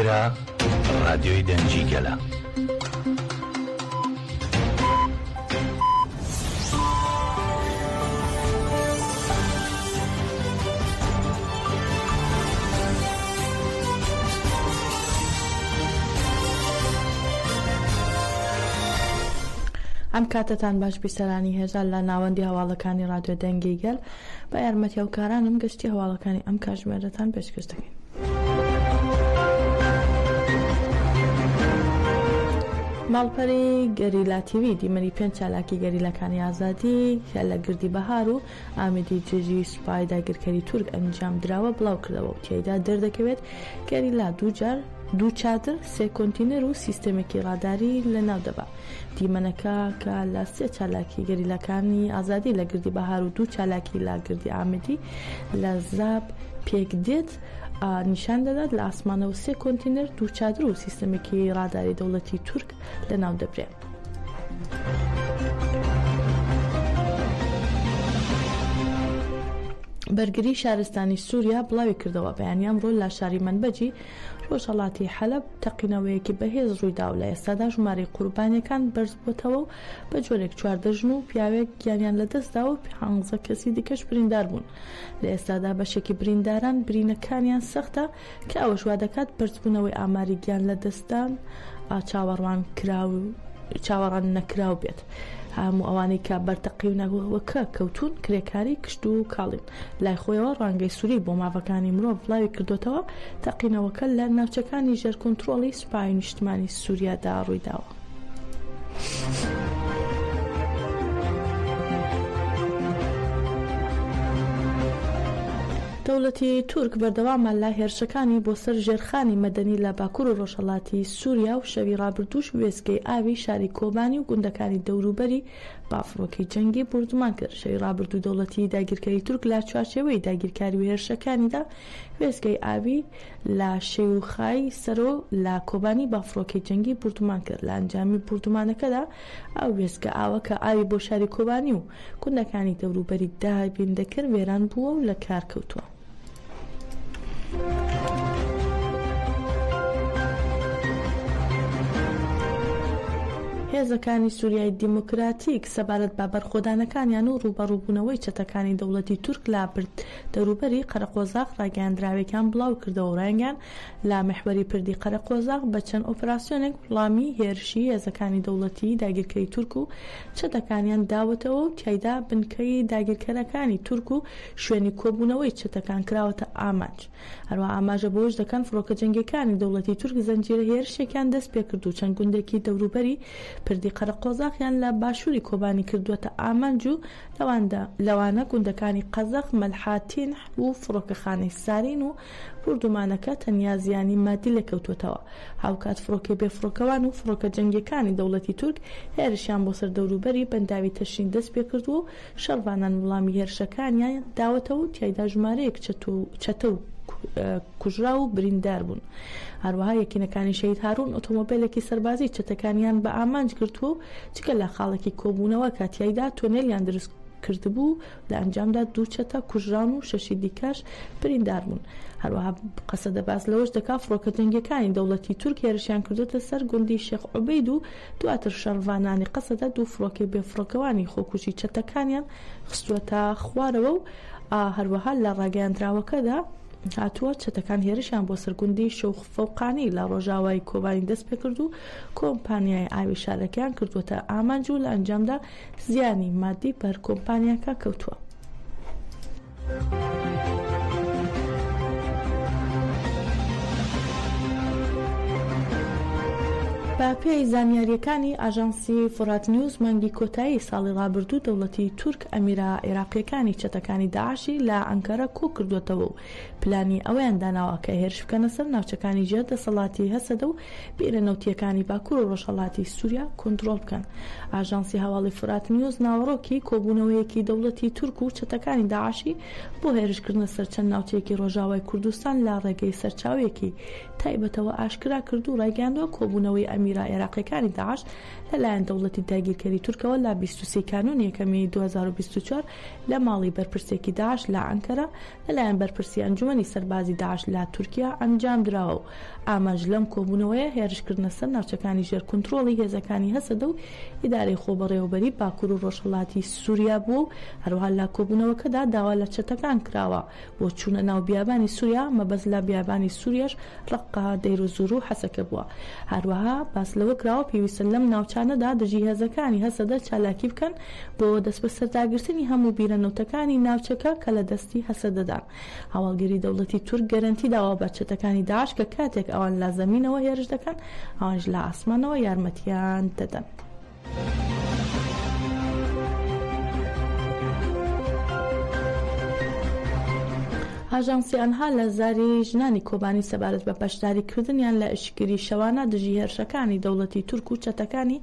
ئێرە ڕادیۆی دەنگی گەلە. ئەم کاتتان باش بیسەرانی هێزار لە ناوەندی هەواڵەکانی ڕادیۆ دەنگی گەل بە یارمەتی هەوکارانم گشتی هەواڵەکانی ئەم کاتژمێرەتان پێشکەش دەکەین. ماڵپەری گەریلا تیوی دیمەنی 5 چالاکی گەریلەکانی ئازادی کە لە گردی بەهار و ئامێدی جێژی سوپای داگیرکەری تورک ئەنجام دراوە بڵاو کردەوە و تێیدا دەردەکەوێت گەریلا دوو چادر 3 کۆنتینەر و سیستەمێکی ڕاداری لە ناو دەبا. دیمەنەکە کە لە 3 چالاکی گەریلەکانی ئازادی لە گردی بەهار و 2 چالاکی لا گردی ئامێدی لە زاب پێک دێت نیشان دەدات لە ئاسمانەوە 3 کۆنتینەر 2 چادر و سیستەمێکی ڕاداری دەوڵەتی تورک لە ناو دەبرێت. بەرگری شارستانی سووریا بڵاوی کردەوە بەیانیان ڕۆ لە شاری منبەجی ڕۆژهەڵاتی حەلەب تەقینەوەیەکی بەهێز ڕوویدا و لە ئێستادا ژمارەی قوربانیەکان بەرز بووتەوە و بە جۆرێک 14 ژن و پیاوێک گیانیان لەدەستدا و 15 کەسی دیکەش بریندار بوون. لە ئێستادا بەشێکی برینداران برینەکانیان سەختە کە ئەوەش وا دەکات بەرزبوونەوەی ئاماری گیان لەدەستدان چاوەڕان نەکراو بێت. هەموو ئەوانەی کە بەرتەقی و نەگووەکە کەوتون کرێکاری کشت و کاڵین لای خۆیەوە ڕانگەی سووری بۆ مافەکانی مرۆڤ بڵاوی کردوتەوە تەقینەوەکە لە ناوچەکانی ژێرکۆنتڕۆڵی سوپای نیشتمانی سووریادا ڕوویداوە. دەوڵەتی تورک بەردەوامە لە هێرشەکانی بۆ سەر ژێرخانی مەدەنی لە باکوور و ڕۆژهەڵاتی سووریا و شەوی ڕابردووش وێستگەی ئاوی شاری کۆبانی و گوندەکانی دەوروبەری بافرۆکی جەنگی بردومان کرد. شەوی ڕابردوو دەوڵەتی داگیرکەری تورک لە چوارچێوەی داگیرکاری و هێرشەکانیدا وێستگەی ئاوی لە شێوخای سەرۆ لە کۆبانی بافرۆکی جەنگی بردومان کرد. لە ئەنجامی بردومانەکەدا ئەو وێستگە ئاوە کە ئاوی بۆ شاری کۆبانی و گوندەکانی دەوروبەری دابین دەکرد وێران بووە و لە کار کەوتووە. هێزەکانی سووریای دیموکراتیک سەبارەت بە بەرخۆدانەکانیان و ڕوبەڕووبوونەوەی چەتەکانی دەوڵەتی تورک لە دەوروبەری قەرەقۆزاق ڕاگەیاندراوێکیان بڵاو کردەوە و ڕایگەیان لە مەحوەری پردی قەرەقۆزاق بە چەند ئۆپراسیۆنێک وڵامی هێرشی هێزەکانی دەوڵەتی داگیرکەری تورک و چەتەکانیان داوەتەوە و تیایدا بنکەی داگیرکەرەکانی تورک و شوێنی کۆبوونەوەی چەتەکان کراوەتە ئامانج. هەروە ئاماژە بۆش دەکەن فڕۆکە جەنگیەکانی دەوڵەتی تورک زەنجیرە هێرشێکیان دەست پێ کرد و چەند گوندێکی دەوروبەری پردی قەرەقۆزاقیان لە باشووری کۆبانی کردووەتە ئامانج و لەوانە گوندەکانی قەزەق مەلحاتین و فڕۆکەخانەی سارین و بردومانەکە تەنیا زیانی مادی لەکەوتوتەوە. هاوکات فڕۆکە بێفڕۆکەوان و فڕۆکە جەنگیەکانی دەوڵەتی تورک هێرشیان بۆ سەر دەوروبەری بەنداوی تەشین دەست پێ کردو و شەڕوانان وڵامی هێرشەکانیان داوەتەوە و تیایدا ژمارەیەک چەتە و کوژرا و بریندار بوون. هەروەها یەکینەکانی شەهید هارون ئۆتۆمۆبیلێکی سەربازی چەتەکانیان بە ئامانج گرتووە و چکە لە خاڵێکی کۆبوونەوە کاتیایدا تۆنێلیان دروست کردبوو لە ئەنجامدا 2 چەتە کوژران و 6 دیکەش بریندار بوون. هەروەها قەسە دەباز لەوەش دەکا فڕۆکە جەنگیەکانی دەوڵەتی تورک هێرشیان کردوتە سەر گوندی شێخ عوبەید و دواتر شەڕڤانانی قەسەدا 2 فڕۆکەی بێفڕۆکەوانی خۆکوژی چەتەکانیان خستووەتە خوارەوە و هەروەها لە ڕاگەیاندراوەکەدا هاتووە چەتەکان هێرشیان بۆ سەرگوندی شەوخ فەوقانی لە ڕۆژاوای کۆبانی دەست پێ کرد و کۆمپانیای ئاوی شارەکەیان کردوتە ئامانج و لە ئەنجامدا زیانی مادی بەر کۆمپانیاکە کەوتووە. بە پێی زانیاریەکانی ئاژانسی فورات نیوز مانگی کۆتایی ساڵی ڕابردوو دەوڵەتی تورک ئەمیرە عێراقیەکانی چەتەکانی داعشی لە ئەنکارە کۆ کردوێتەوە و پلانی ئەویان داناوە کە هێرش بکەنە سەر ناوچەکانی ژێر دەسەڵاتی هەسەدە و بیرەنەوتیەکانی باکوور و ڕۆژهەڵاتی سووریا کۆنتڕۆڵ بکەن. ئاژانسی هەواڵی فورات نیوز ناوەڕۆکی کۆبوونەوەیەکی دەوڵەتی تورک و چەتەکانی داعشی بۆ هێرشکردنە سەر چەند ناوچەیەکی ڕۆژاوای کوردستان لە ڕێگەی سەرچاوێکی تایبەتەوە ئاشکرا کرد و ڕایگەاندووە کۆبوونەوەی ئەمیرە عێراقیەکانی داعش لەلایەن دەوڵەتی داگیرکەری تورکەوە لە 23 کانون یەکەمی 2024 لە ماڵی بەرپرسێکی داعش لە ئەنکەرە لەلایەن بەرپرسی ئەنجومەنی سەربازی داعش لە تورکیا ئەنجام درراوە و ئاماژ لەم کۆبوونەوەیە هێرشکردنە سەر ناوچەکانی ژێر کۆنتڕۆڵی هێزەکانی هەسەدە و ئیدارەی خۆبەڕێوەبەری باکوور و ڕۆژهەڵاتی سووریا بوو و هەروەها لە کۆبوونەوەکەدا داوا لە چەتەکان کراوە بۆ چوونە ناو بیابانی سووریا مەبەست لە بیابانی سووریەش ڕقا دەیر و زور و حەسەکە بووە. هەروەها باس لەوە کراوە پێویستە لەم ناوچانەدا دژی هێزەکانی هەسەدە چالاکی بکەن بۆ دەست بە سەرداگرتنی هەموو بیرەنەوتەکانی ناوچەکە کە لە دەستی هەسەدەدان. هەواڵگەری دەوڵەتی تورک گەرەنتی داوا بە چەتەکانی داعش کە کاتێک ئەوان لە زەمینەوە هێرش دەکەن ئەوانش لە ئاسمانەوە یارمەتیان دەدەن. ئاژانسی ئەنها لە زاری ژنانی کۆبانی سەبارەت بە بەشداریکردنیان لە ئشکری شەوانە دژی هێرشەکانی دەوڵەتی تورک و چەتەکانی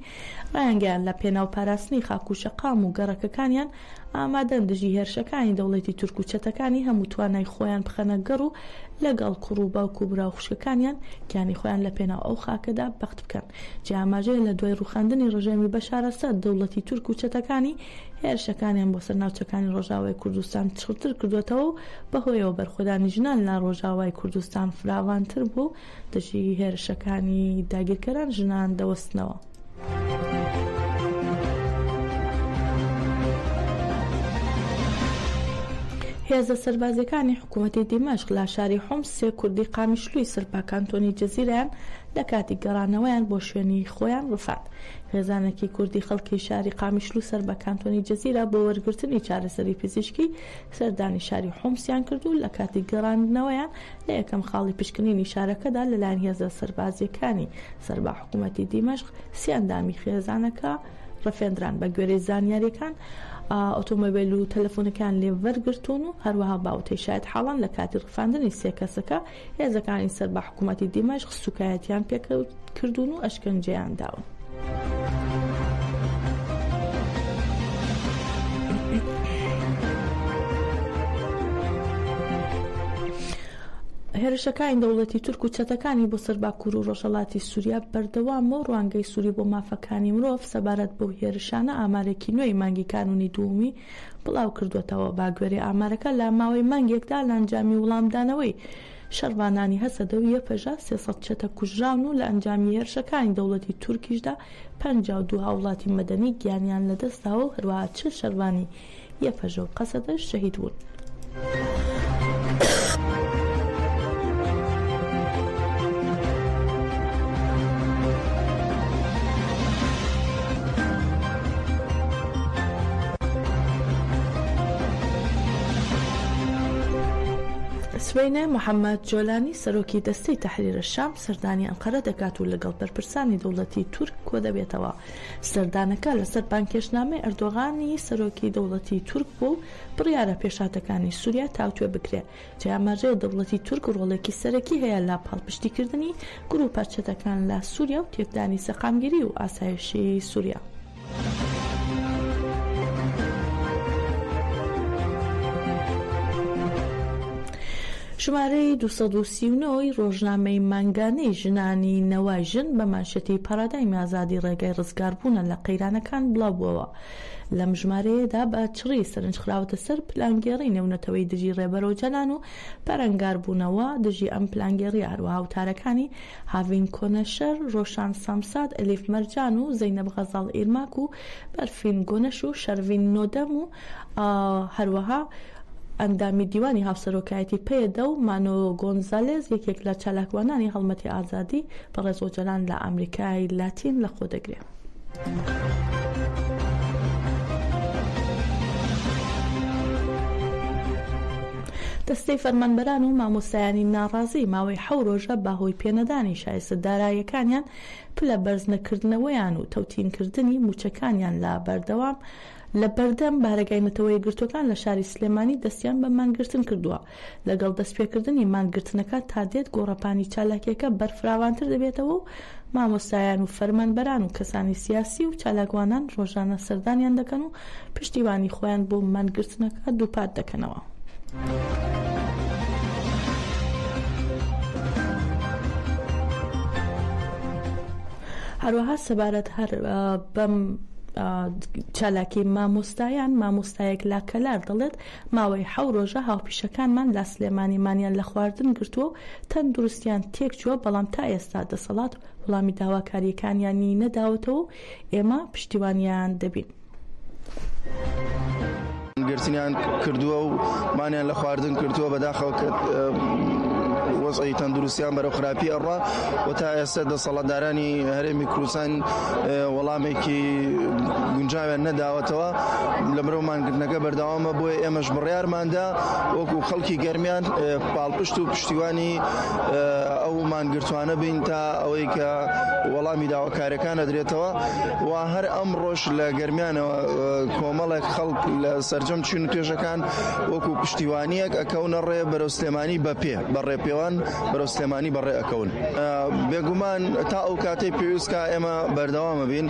ڕایانگەیان لە پێناو پاراستنی خاکوشە قام و گەڕەکەکانیان ئامادەن دژی هێرشەکانی دەوڵەتی تورک و چەتەکانی هەموو توانای خۆیان بخەنە گەڕ و لەگەڵ کوڕ و باوکو و برا و خوشکەکانیان گیانی خۆیان لە پێناو ئەو خاکەدا بەخت بکەن. جا ئاماژەیە لە دوای ڕوخاندنی ڕژێمی بەشار ئەسەد دەوڵەتی تورک و چەتەکانی هێرشەکانیان بۆ سەر ناوچەکانی ڕۆژاوای کوردستان چڕتر کردوێتەوە و بەهۆیەوە بەرخۆدانی ژنان لە ڕۆژاوای کوردستان فراوانتر بوو دژی هێرشەکانی داگیرکەران ژنان دەوەستنەوە. هێزە سەربازەکانی حکوومەتی دیمەشق لە شاری حۆمس سێ کوردی قامیشلووی سرپا کانتۆنی جەزیرەیان لە کاتی گەڕانەوەیان بۆ شوێنی خۆیان ڕفات. هێزانێکی کوردی خەڵکی شاری قامیشلو سەر بە کانتۆنی جەزیرە بۆ وەرگرتنی چارەسەری پزیشکی سەردانی شاری حۆمسیان کرد و لە کاتی گەڕاندنەوەیان لە یەکەم خاڵی پشکنینی شارەکەدا لەلایەن هێزە سەربازیەکانی سەربا حکوومەتی دیمەشق سێندامی خێزانەکە ڕفێنران بە گوێرەی زانیاریەکان ئۆتۆمۆبیل و تەلەفۆنەکان لێ وەرگرتوون و هەروەها باوتەی شاید حاڵان لە کاتی ڕفاندنی سێ کەسەکە هێزەکانی سەربا حکوومەتی دیمەشق سوکایەتیان پێکردوون و ئەشکەنجەیان داون. هێرشەکانی دەوڵەتی تورک و چەتەکانی بۆ سەر باکوور و ڕۆژهەڵاتی سووریا بەردەوامەوە ڕوانگەی سووری بۆ مافەکانی مرۆڤ سەبارەت بەو هێرشانە ئامارێکی نوێی مانگی کانونی دووەمی بڵاو کردوێتەوە. باگوێرەی ئامارەکە لە ماوەی مانگێکدا لە ئەنجامی وڵامدانەوەی شەڕوانانی هەسەدەوی پەژا 300 چەتە کوژراون و لە ئەنجامی هێرشەکانی دەوڵەتی تورکیشدا 52 هاوڵاتی مەدەنی گیانیان لەدەستاوە و هەروەها 40 شەڕوانی یەپەژە و قەسەدەش شەهید بوون. سوێنە محەممەد جۆلانی سەرۆکی دەستەی تەحریرە شام سەردانی ئەنقەرە دەکات و لەگەڵ بەرپرسانی دەوڵەتی تورک کۆ دەبێتەوە. سەردانەکە لەسەر بانکێشنامەی ئەردۆغانی سەرۆکی دەوڵەتی تورک بوو بڕیارە پێشاتەکانی سووریا تاوتوێ بکرێت. جا ئاماژەیە دەوڵەتی تورک ڕۆڵێکی سەرەکی هەیە لە پاڵپشتیکردنی گروپ پارچەتەکان لە سووریا و تێکدانی سەقامگیری و ئاسایشی سووریا. ژمارەی 239 ڕۆژنامەی مانگانەی ژنانی نەوای ژن بە مانشەتی پارادایمی ئازادی ڕێگای ڕزگاربوونە لە قەیرانەکان بڵاوبووەوە. لەم ژمارەیەدا بە چڕی سەرنجخراوەتە سەر پلانگێڕی نێونەتەوەی دژی ڕێبەرەوە جەلان و پەرەنگاربوونەوە دژی ئەم پلانگێڕی هەروەها وتارەکانی هاوین کۆنەشەر، ڕۆشان سامساد، ئەلیف مەرجان و زەینەب غەزاڵ ئیرماک و بەرفین گۆنەش و شەروین نۆدەم و هەروەها ئەندامی دیوانی هاوسەرۆکایەتی پێدا و مانۆ گۆنزالێز یەکێک لە چالاکوانانی هەڵمەتی ئازادی بە ڕێزۆجەلان لە ئەمریکای لاتین لە خۆ دەگرێت. دەستەی فەرمانبەران و مامۆستایانی ناڕازی ماوەی 7 ڕۆژە باهۆی پێنەدانی شایستە داراییەکانیان پلە بەرز نەکردنەوەیان و تەوتینکردنی موچەکانیان لە بەردەوام لە بەردەم بارەگاینەتەوەی گرتوەکان لە شاری سلێمانی دەستیان بە مانگرتن کردووە. لەگەڵ دەستپێکردنی مانگرتنەکە تا دێت گۆڕەپانی چالاکیەکە بەرفراوانتر دەبێتەوە و مامۆستایان و فەرمانبەران و کەسانی سیاسی و چالاکوانان ڕۆژانە سەردانیان دەکەن و پشتیوانی خۆیان بۆ مانگرتنەکە دووپات دەکەنەوە. هەروەها سەبارەت هەر بەم چالاکی مامۆستایەک لا کەلار دەڵێت ماوەی 7 ڕۆژە هاوپیشەکانمان لا سلێمانیمانیان لە خواردن گرتووە و تەندروستیان تێکچووە، بەڵام تا ئێستا دەسەڵات وەڵامی داواکاریەکانیانی نەداوەتەوە و ئێمە پشتیوانیان دەبین. گرتنیان کردووە و مانیان لە خواردن کردووە بەداخەوە کە وەزعی تەندروستیان بەرەو خراپی ئەڕوا و تا ئێستا دەسەڵاتدارانی هەرێمی کوردستان وەڵامێکی گونجاویان نەداوەتەوە لە مرۆ مانگرتنەکە بەردەوامە، بۆیە ئێمەش بڕیارماندا وەکو خەڵکی گەرمیان پاڵپشت و پشتیوانی ئەو مانگرتوانە بین تا ئەوەی کە وەڵامی داواکاریەکان ئەدرێتەوە و هەر ئەمڕۆژ لە گەرمیانەوە کۆمەڵێک خەڵک لە سەرجەم چون توێژەکان وەکو پشتیوانیەک ئەکەونە ڕێ بەرەو سلێمانی بەپێ بەڕێپێوان بەرەو سلێمانی بەڕێ ئەکەون. بێگومان تا ئەو کاتەی پێویستکە ئێمە بەردەوامە بین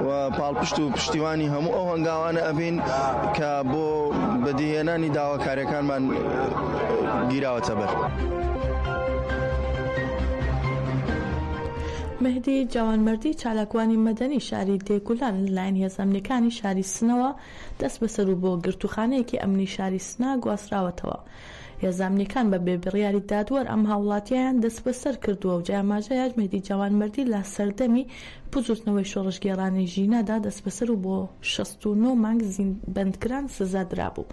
و پاڵپشت و پشتیوانی هەموو ئەو هەنگاوانە ئەبین کە بۆ بەدیهێنانی داواکاریەکانمان گیراوەتە بەر. مهدی جوانمەردی چالاکوانی مەدەنی شاری دێگولان لەلایەن هێزەمنیەکانی شاری سنەوە دەست بەسەر و بۆ گرتوخانەیەکی ئەمنی شاری سنا گواستراوەتەوە. هێزەمنیەکان بە بێبڕیاری دادوەر ئەم هاوڵاتیان دەست بەسەر کردووە و جاماژەیەک مهدی جوانمەردی لە سەردەمی پوزوتنەوەی شۆڕژگێڕانی ژینەدا دەست بەسەر و بۆ 69 مانگ بەندکران سزا درابوو.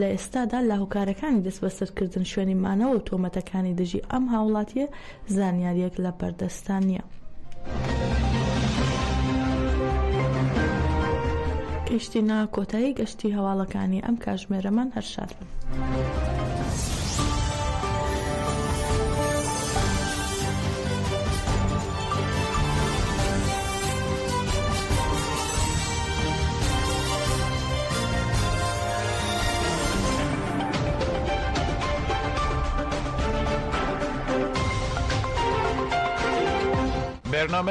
لە ئێستادا لە هۆکارەکانی دەست بەسەرکردن شوێنی مانەوە و تۆمەتەکانی دژی ئەم هاوڵاتیە زانیاریەک لە بەردەستان نییە. گەشتینە کۆتایی گەشتی هەواڵەکانی ئەم کاتژمێرەمان هەرشاد بن. برنامه